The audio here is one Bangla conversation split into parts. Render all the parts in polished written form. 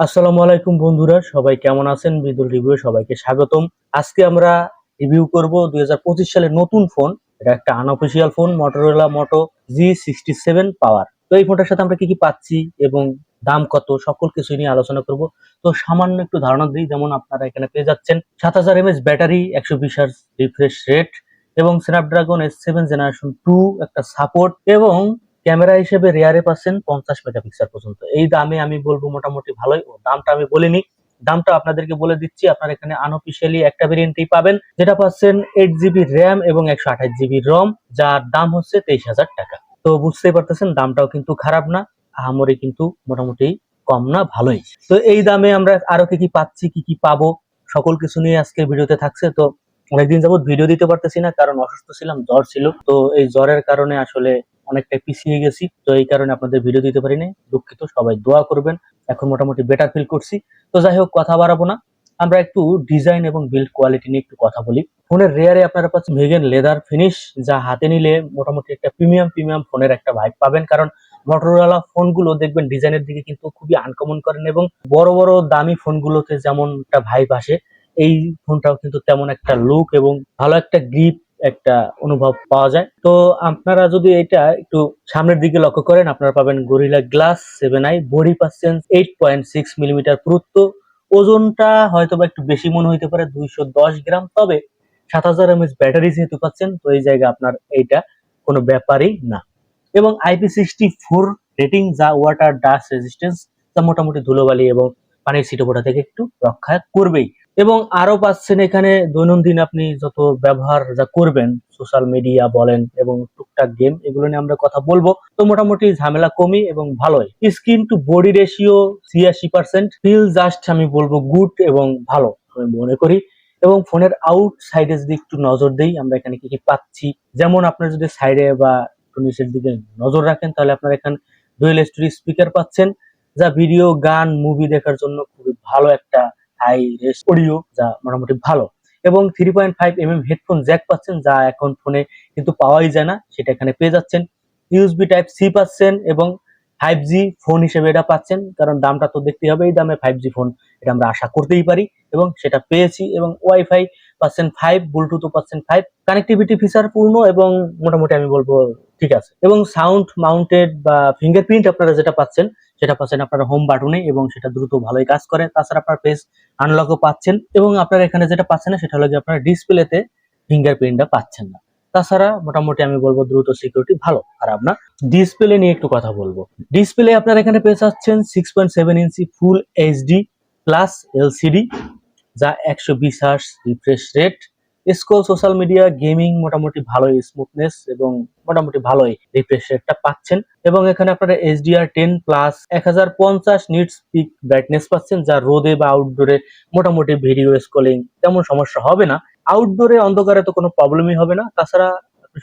আসসালামু আলাইকুম বন্ধুরা, সবাই কেমন আছেন? বিদুল রিভিউ সবাইকে স্বাগতম। আজকে আমরা রিভিউ করব 2025 সালের নতুন ফোন। এটা একটা unofficial phone, Motorola Moto G67 পাওয়ার। তো এই ফোনটার সাথে আমরা কি কি পাচ্ছি এবং দাম কত, সকল কিছু নিয়ে আলোচনা করব। তো সামান্য একটু ধারণা দিই, যেমন আপনারা এখানে পেয়ে যাচ্ছেন 7000 mAh battery, 120 Hz refresh rate এবং স্ন্যাপড্রাগন S7 জেনারেশন 2 একটা সাপোর্ট, এবং ক্যামেরা হিসেবে রিয়ারে পাচ্ছেন 50 মেগাপিক্সেল পর্যন্ত। এই দামে আমি বলবো মোটামুটি ভালোই। দামটা আমি বলিনি, দামটা আপনাদেরকে বলে দিচ্ছি। আপনার এখানে আনঅফিসিয়ালি একটা ভেরিয়েন্টই পাবেন, যেটা পাচ্ছেন 8 জিবি র্যাম এবং 128 জিবি রম, যার দাম হচ্ছে 23,000 টাকা। তো বুঝতেই পারতেছেন দামটাও কিন্তু খারাপ না, আহামরি কিন্তু মোটামুটি কম না, ভালোই। তো এই দামে আমরা আরো কি কি পাচ্ছি, কি কি পাবো, সকল কিছু নিয়ে আজকের ভিডিওতে থাকছে। তো অনেকদিন যাবত ভিডিও দিতে পারতেছি না, কারণ অসুস্থ ছিলাম, জ্বর ছিল। তো এই জ্বরের কারণে আসলে অনেকটাই পিছিয়ে গেছি, তো এই কারণে আপনাদের ভিডিও দিতে পারিনি, দুঃখিত। সবাই দোয়া করবেন, এখন মোটামুটি বেটার ফিল করছি। তো যাই হোক, কথা বাড়াবো না, আমরা একটু ডিজাইন এবং বিল্ড কোয়ালিটি নিয়ে একটু কথা বলি। ফোনের রেয়ারে আপনারা পাচ্ছেন ভেগান লেদার ফিনিশ, যা হাতে নিলে মোটামুটি একটা প্রিমিয়াম প্রিমিয়াম ফোনের একটা ভাইব পাবেন। কারণ মোটরোলা ফোনগুলো দেখবেন ডিজাইনের দিকে কিন্তু খুবই আনকমন করেন, এবং বড় বড় দামি ফোনগুলোতে যেমন একটা ভাইব আসে, এই ফোনটাও কিন্তু তেমন একটা লুক এবং ভালো একটা গ্রিপ, একটা অনুভব পাওয়া যায়। তো আপনারা যদি এটা একটু সামনের দিকে লক্ষ্য করেন, আপনারা পাবেন গরিলা গ্লাস 7i, বডি পাচ্ছেন 8.6 মিলিমিটার পুরুত্ব। ওজনটা হয়তো বা একটু বেশি মনে হইতে পারে, 210 গ্রাম। তবে 7000 mAh ব্যাটারি যেহেতু পাচ্ছেন, তো এই জায়গায় আপনার এইটা কোনো ব্যাপারই না। এবং IP64 রেটিং, যা ওয়াটার ডাস্ট রেজিস্ট্যান্স, যা মোটামুটি ধুলোবালি এবং পানির ছিটেফোঁটা থেকে একটু রক্ষা করবেই। এবং আরো পাচ্ছেন এখানে দৈনন্দিন আপনি যত ব্যবহার যা করবেন, সোশ্যাল মিডিয়া বলেন এবং টুকটাক গেম, এগুলো নিয়ে আমরা কথা বলবো। তো মোটামুটি ঝামেলা কমই এবং ভালোই। Screen to body ratio 86%, feel just আমি বলবো গুড এবং ভালো আমি মনে করি। এবং ফোনের আউট সাইডে যদি একটু নজর দেই, আমরা এখানে কি কি পাচ্ছি, যেমন আপনার যদি সাইডে বা নিচের দিকে নজর রাখেন, তাহলে আপনার এখানে ডুয়েল স্টোরি স্পিকার পাচ্ছেন, যা ভিডিও, গান, মুভি দেখার জন্য খুবই ভালো একটা হাই রেস অডিও, যা মোটামুটি ভালো। এবং 3.5 mm হেডফোন জ্যাক পাচ্ছেন, যা এখন ফোনে কিন্তু পাওয়াই যায় না, সেটা এখানে পেয়ে যাচ্ছেন। ইউএসবি টাইপ সি পাচ্ছেন, এবং 5G ফোন হিসেবে এটা পাচ্ছেন, কারণ দামটা তো দেখতে হবে, এই দামে 5G ফোন এটা আমরা আশা করতেই পারি, এবং সেটা পেয়েছি। এবং ওয়াইফাই পাচ্ছেন 5, ব্লুটুথও পাচ্ছেন 5, কানেক্টিভিটি ফিচার পূর্ণ এবং মোটামুটি আমি বলবো ঠিক আছে। এবং সাউন্ড মাউন্টেড বা ফিঙ্গারপ্রিন্ট আপনারা যেটা পাচ্ছেন, সেটা পাচ্ছেন আপনার হোম বাটনে, এবং সেটা দ্রুত ভালোই কাজ করে। তাছাড়া আপনার ফেস আনলকও পাচ্ছেন, এবং আপনার এখানে যেটা পাচ্ছেন না, সেটা হলো যে আপনার ডিসপ্লেতে ফিঙ্গারপ্রিন্টটা পাচ্ছেন না। তাছাড়া মোটামুটি আমি বলবো দ্রুত সিকিউরিটি ভালো, খারাপ না। ডিসপ্লে নিয়ে একটু কথা বলবো। ডিসপ্লে আপনারা এখানে পেয়ে যাচ্ছেন 6.7 ইঞ্চি ফুল এইচডি প্লাস এলসিডি, যা 120 Hz refresh rate. Scroll, social media, gaming মোটামুটি ভালোই স্মুথনেস এবং মোটামুটি ভালোই রিফ্রেশ রেটটা পাচ্ছেন। এবং এখানে আপনারা HDR10 plus 1050 nits pick brightness পাচ্ছেন, যা রোদে বা আউটডোরে মোটামুটি ভিডিও স্ক্রলিং তেমন সমস্যা হবে না। আউটডোরে অন্ধকারে তো কোনো প্রবলেমই হবে না, তাছাড়া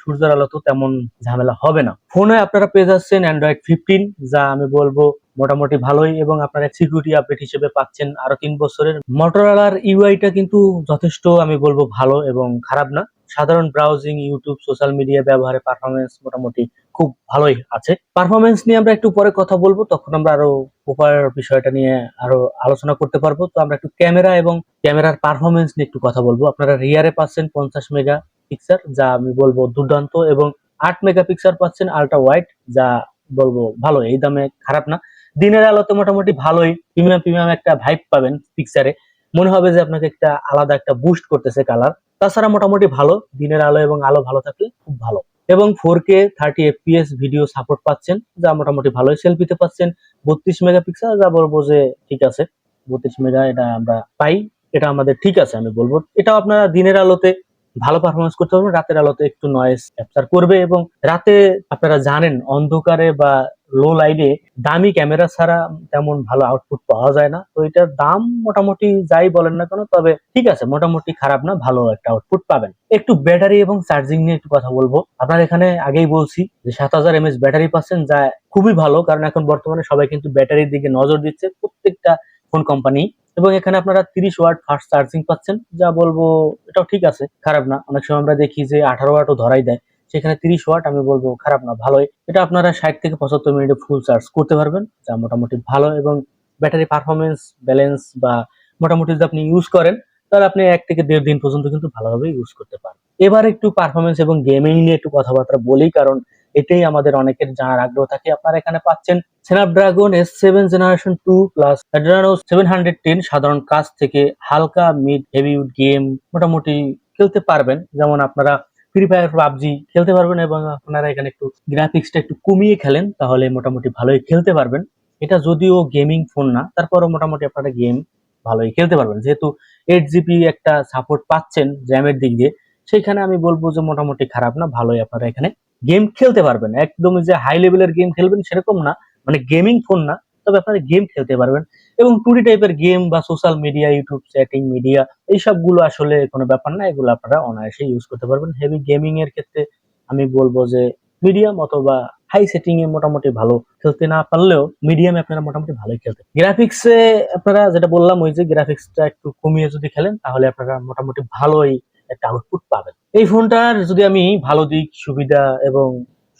সূর্যের আলো তো তেমন ঝামেলা হবে না। ফোনে আপনারা পেয়ে যাচ্ছেন অ্যান্ড্রয়েড 15, যা আমি বলবো মোটামুটি ভালোই। এবং আপনারা সিকিউরিটি আপডেট হিসেবে পাচ্ছেন আরো 3 বছরের। মোটরোলার ইউআইটা কিন্তু যথেষ্ট আমি বলবো ভালো এবং খারাপ না। সাধারণ ব্রাউজিং, ইউটিউব, সোশ্যাল মিডিয়া ব্যবহারে পারফরমেন্স মোটামুটি খুব ভালোই আছে। পারফরমেন্স নিয়ে আমরা একটু পরে কথা বলবো, তখন আমরা আরো প্রপার বিষয়টা নিয়ে আরো আলোচনা করতে পারবো। তো আমরা একটু ক্যামেরা এবং ক্যামেরার পারফরমেন্স নিয়ে একটু কথা বলবো। আপনারা রিয়ারে পাচ্ছেন 50 মেগাপিক্সেল, যা আমি বলবো দুর্দান্ত, এবং 8 মেগাপিক্সেল পাচ্ছেন আল্ট্রা ওয়াইড, যা বলবো ভালো, এই দামে খারাপ না। দিনের আলোতে মোটামুটি ভালোই প্রিমিয়াম প্রিমিয়াম একটা ভাইব পাবেন পিকচারে, মনে হবে যে আপনাকে একটা আলাদা একটা বুস্ট করতেছে কালার। তাছাড়া মোটামুটি ভালো, দিনের আলো এবং আলো ভালো থাকলে খুব ভালো। এবং 4K 30 FPS ভিডিও সাপোর্ট পাচ্ছেন, যা মোটামুটি ভালোই। সেলফিতে পাচ্ছেন 32 মেগাপিক্সেল, যা বলবো যে ঠিক আছে, 32 মেগা এটা আমরা পাই, এটা আমাদের ঠিক আছে আমি বলবো। এটাও আপনারা দিনের আলোতে ভালো পারফরমেন্স করতে পারবেন, রাতের আলোতে একটু নয়েজ ক্যাপচার করবে। এবং রাতে আপনারা জানেন অন্ধকারে বা লো লাইটে দামি ক্যামেরা ছাড়া তেমন ভালো আউটপুট পাওয়া যায় না। তো এটার দাম মোটামুটি যাই বলেন না কেন, তবে ঠিক আছে, মোটামুটি খারাপ না, ভালো একটা আউটপুট পাবেন। একটু ব্যাটারি এবং চার্জিং নিয়ে একটু কথা বলবো। আপনার এখানে আগেই বলছি যে 7000 mAh ব্যাটারি পাচ্ছেন, যা খুবই ভালো, কারণ এখন বর্তমানে সবাই কিন্তু ব্যাটারির দিকে নজর দিচ্ছে, প্রত্যেকটা ফোন কোম্পানি। এবং এখানে আপনারা 30 ওয়াট ফাস্ট চার্জিং পাচ্ছেন, যা বলবো এটাও ঠিক আছে, খারাপ না। অনেক সময় আমরা দেখি যে 18 ওয়াটও ধরাই দেয়, সেখানে 30 ওয়াট আমি বলবো খারাপ না, ভালোই। এটা আপনারা 60 থেকে 75 মিনিটে ফুল চার্জ করতে পারবেন, যা মোটামুটি ভালো। এবং ব্যাটারি পারফরমেন্স, ব্যালেন্স বা মোটামুটি যদি আপনি ইউজ করেন তাহলে আপনি 1 থেকে 1.5 দিন পর্যন্ত কিন্তু ভালোভাবে ইউজ করতে পারেন। এবার একটু পারফরমেন্স এবং গেমিং নিয়ে একটু কথাবার্তা বলি, কারণ এটাই আমাদের অনেকের জানার আগ্রহ থাকে। আপনারা এখানে পাচ্ছেন Snapdragon S7 generation 2 plus Adreno 710। সাধারণ কাজ থেকে হালকা মিড হেভি গেম মোটামুটি খেলতে পারবেন, যেমন আপনারা ফ্রি ফায়ার, পাবজি খেলতে পারবেন, এবং আপনারা এখানে একটু গ্রাফিক্সটা একটু কমিয়ে খেলেন তাহলে মোটামুটি ভালোই খেলতে পারবেন। এটা যদিও গেমিং ফোন না, তারপরও মোটামুটি আপনারা গেম ভালোই খেলতে পারবেন, যেহেতু 8 জিবি একটা সাপোর্ট পাচ্ছেন র্যামের দিক দিয়ে। সেখানে আমি বলবো যে মোটামুটি খারাপ না, ভালোই আপনারা এখানে গেম খেলতে পারবেন। একদমই যে হাই লেভেলের গেম খেলবেন সেরকম না, মানে গেমিং ফোন না, তবে আপনারা গেম খেলতে পারবেন। এবং 2D টাইপের গেম বা social media, YouTube chatting media, এই সবগুলো আসলে কোনো ব্যাপার না, এগুলো আপনারা অনায়াসে ইউজ করতে পারবেন। হেভি গেমিং এর ক্ষেত্রে আমি বলবো যে মিডিয়াম অথবা হাই সেটিং এ মোটামুটি ভালো খেলতে না পারলেও মিডিয়ামে আপনারা মোটামুটি ভালোই খেলতে। গ্রাফিক্সে আপনারা যেটা বললাম, ওই যে গ্রাফিক্সটা একটু কমিয়ে যদি খেলেন তাহলে আপনারা মোটামুটি ভালোই একটা আউটপুট পাবেন। এই ফোনটার যদি আমি ভালো দিক, সুবিধা এবং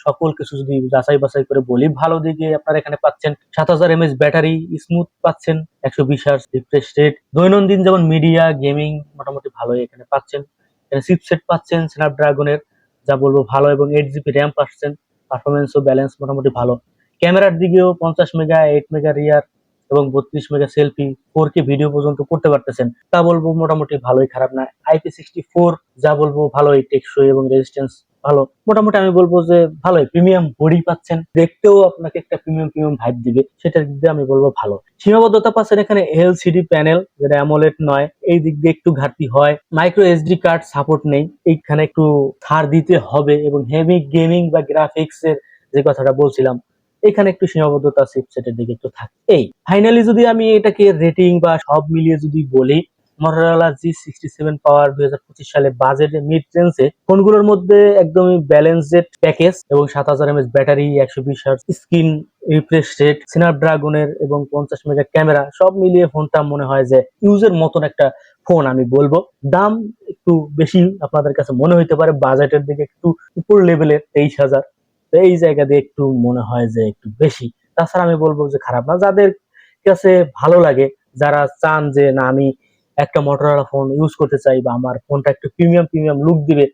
সকল কিছু যদি যাচাই বাছাই করে বলি, ভালো দিকে আপনারা এখানে পাচ্ছেন 7000 mAh ব্যাটারি, স্মুথ পাচ্ছেন 120 Hz রিফ্রেশ রেট, দৈনন্দিন যেমন মিডিয়া গেমিং মোটামুটি ভালোই এখানে পাচ্ছেন। এখানে চিপসেট পাচ্ছেন স্ন্যাপড্রাগনের, যা বলবো ভালো, এবং 8 জিবি র্যাম পাচ্ছেন। পারফরমেন্স ও ব্যালেন্স মোটামুটি ভালো। ক্যামেরার দিকেও 50 মেগা, 8 মেগা রিয়ার এবং 32 মেগা সেলফি, 4K ভিডিও পর্যন্ত করতে পারতেছেন, তা বলবো মোটামুটি ভালোই, খারাপ না। IP64, যা বলবো ভালোই, টেকসই এবং রেজিস্ট্যান্স ভালো। মোটামুটি আমি বলবো যে ভালোই। প্রিমিয়াম বডি পাচ্ছেন, দেখতেও আপনাকে একটা প্রিমিয়াম প্রিমিয়াম ভাইব দিবে, সেটার দিক দিয়ে আমি বলবো ভালো। সীমাবদ্ধতা পাচ্ছেন এখানে LCD প্যানেল, যেটা অ্যামোলেড নয়, এই দিক দিয়ে একটু ঘাটতি হয়। মাইক্রো SD কার্ড সাপোর্ট নেই, এইখানে একটু ছাড় দিতে হবে। এবং হেভি গেমিং বা গ্রাফিক্স এর যে কথাটা বলছিলাম, এখানে একটু সীমাবদ্ধতা চিপসেটের দিকে একটু থাকে। এই ফাইনালি যদি আমি এটাকে রেটিং বা সব মিলিয়ে যদি বলি, Motorola G67 পাওয়ার 2025 সালে বাজেটে মিড রেঞ্জে ফোনগুলোর মধ্যে একদমই ব্যালেন্সড প্যাকেজ, এবং 7000 mAh battery, 120 Hz screen refresh rate, স্ন্যাপড্রাগনের এবং 50 মেগা ক্যামেরা, সব মিলিয়ে ফোনটা মনে হয় যে ইউজের মতন একটা ফোন আমি বলবো। দাম একটু বেশি আপনাদের কাছে মনে হইতে পারে, বাজেটের দিকে একটু উপর লেভেলের 23,000, তো এই জায়গা দিয়ে একটু মনে হয় যে একটু বেশি। তাছাড়া আমি বলবো যে খারাপ না, যাদের কাছে ভালো লাগে, যারা চান যে না আমি একটা Motorola ফোন ইউজ করতে চাই, বা আমার ফোনটা একটু প্রিমিয়াম প্রিমিয়াম লুক দিবে,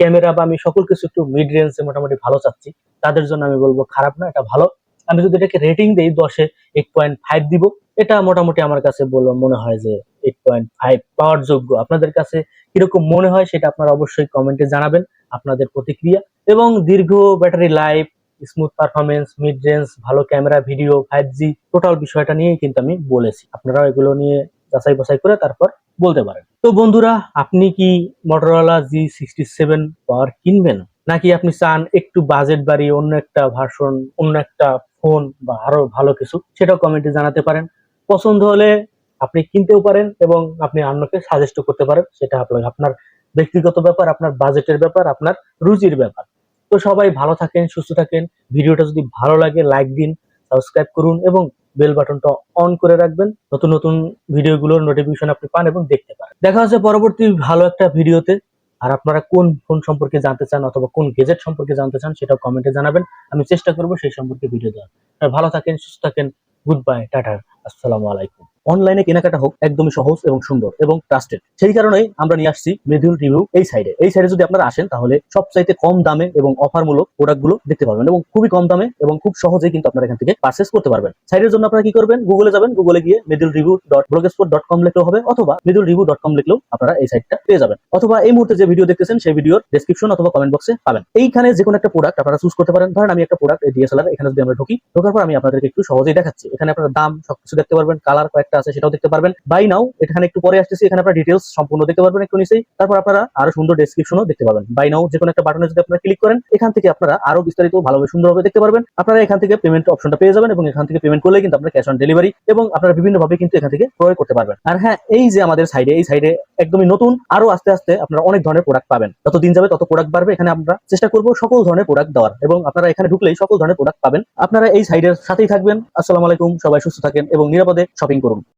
ক্যামেরা বা আমি সকল কিছু একটু মিড রেঞ্জে মোটামুটি ভালো চাচ্ছি, তাদের জন্য আমি বলবো খারাপ না, এটা ভালো। আমি যদি এটাকে রেটিং দেই 10-এ 8.5 দিব। এটা মোটামুটি আমার কাছে বলবো মনে হয় যে 8.5 পাওয়ার যোগ্য। আপনাদের কাছে কিরকম মনে হয় সেটা আপনারা অবশ্যই কমেন্টে জানাবেন আপনাদের প্রতিক্রিয়া। এবং দীর্ঘ battery life, smooth performance, mid range, ভালো ক্যামেরা, ভিডিও, 5G, টোটাল বিষয়টা নিয়েই কিন্তু আমি বলেছি। আপনারা এগুলো নিয়ে যাচাই বাছাই করে তারপর বলতে পারেন। তো বন্ধুরা, আপনি কি Motorola G67 পাওয়ার কিনবেন, নাকি আপনি চান একটু বাজেট বাড়িয়ে অন্য একটা ভার্সন, অন্য একটা ফোন বা আরো ভালো কিছু, সেটাও কমেন্টে জানাতে পারেন। পছন্দ হলে আপনি কিনতেও পারেন এবং আপনি অন্যকে সাজেস্ট করতে পারেন, সেটা আপনার ব্যক্তিগত ব্যাপার, আপনার বাজেটের ব্যাপার, আপনার রুচির ব্যাপার। তো সবাই ভালো থাকেন, সুস্থ থাকেন। ভিডিওটা যদি ভালো লাগে লাইক দিন, সাবস্ক্রাইব করুন এবং বেল বাটনটা অন করে রাখবেন, নতুন নতুন ভিডিওগুলোর নোটিফিকেশন আপনি পান এবং দেখতে পারেন। দেখা হচ্ছে পরবর্তী ভালো একটা ভিডিওতে। আর আপনারা কোন ফোন সম্পর্কে জানতে চান অথবা কোন গেজেট সম্পর্কে জানতে চান সেটাও কমেন্টে জানাবেন, আমি চেষ্টা করবো সেই সম্পর্কে ভিডিও দেওয়ার। ভালো থাকেন, সুস্থ থাকেন, গুড বাই, টাটা, আসসালামু আলাইকুম। অনলাইনে কেনাকাটা হোক একদমই সহজ এবং সুন্দর এবং ট্রাস্টেড, সেই কারণেই আমরা নিয়ে আসছি মৃদুল রিভিউ। এই সাইডে যদি আপনারা আসেন তাহলে সবচাইতে কম দামে এবং অফারমূলক প্রোডাক্টগুলো দেখতে পারবেন, এবং খুবই কম দামে এবং খুব সহজেই কিন্তু আপনারা এখান থেকে পারচেজ করতে পারবেন। সাইডের জন্য আপনারা কি করবেন, গুগলে যাবেন, গুগলে গিয়ে medulreview.blogspot.com লিখলেও হবে, অথবা medulreview.com লিখলেও আপনারা এই সাইটটা পেয়ে যাবেন। অথবা এই মুহূর্তে যে ভিডিও দেখতেছেন সেই ভিডিওর ডেসক্রিপশন অথবা কমেন্ট বক্সে পাবেন। এইখানে যে কোনো একটা প্রোডাক্ট আপনারা চুজ করতে পারেন। ধরেন আমি একটা প্রোডাক্ট DSLR, এখানে যদি আমরা ঢোকার পর আমি আপনাদেরকে একটু সহজেই দেখাচ্ছি। এখানে আপনারা দাম সবকিছু দেখতে পারবেন, কালার কয়েকটা আছে সেটাও দেখতে পারবেন। বাই নাও, এখানে একটু পরে আসতেছি, এখানে আপনারা ডিটেইলস সম্পূর্ণ দেখতে পারবেন একটু নিচেই। তারপর আপনারা আরো সুন্দর ডেসক্রিপশনও দেখতে পাবেন। বাই নাও যে কোনো একটা বাটনে যদি আপনারা ক্লিক করেন, এখান থেকে আপনারা আরো বিস্তারিত ভালোভাবে সুন্দরভাবে দেখতে পারবেন। আপনারা এখান থেকে পেমেন্ট অপশনটা পেয়ে যাবেন, এবং এখান থেকে পেমেন্ট করলে কিন্তু আপনারা ক্যাশ অন ডেলিভারি এবং আপনারা বিভিন্ন ভাবে কিন্তু এখান থেকে ক্রয় করতে পারবেন। আর হ্যাঁ, এই যে আমাদের সাইডে একদমই নতুন, আরো আস্তে আস্তে আপনারা অনেক ধরনের প্রোডাক্ট পাবেন। যত দিন যাবে তত প্রোডাক্ট বাড়বে। এখানে আমরা চেষ্টা করব সকল ধরনের প্রোডাক্ট দেওয়ার, এবং আপনারা এখানে ঢুকলেই সকল ধরনের প্রোডাক্ট পাবেন। আপনারা এই সাইডের সাথেই থাকবেন। আসসালামু আলাইকুম, সবাই সুস্থ থাকেন এবং নিরাপদে শপিং করুন।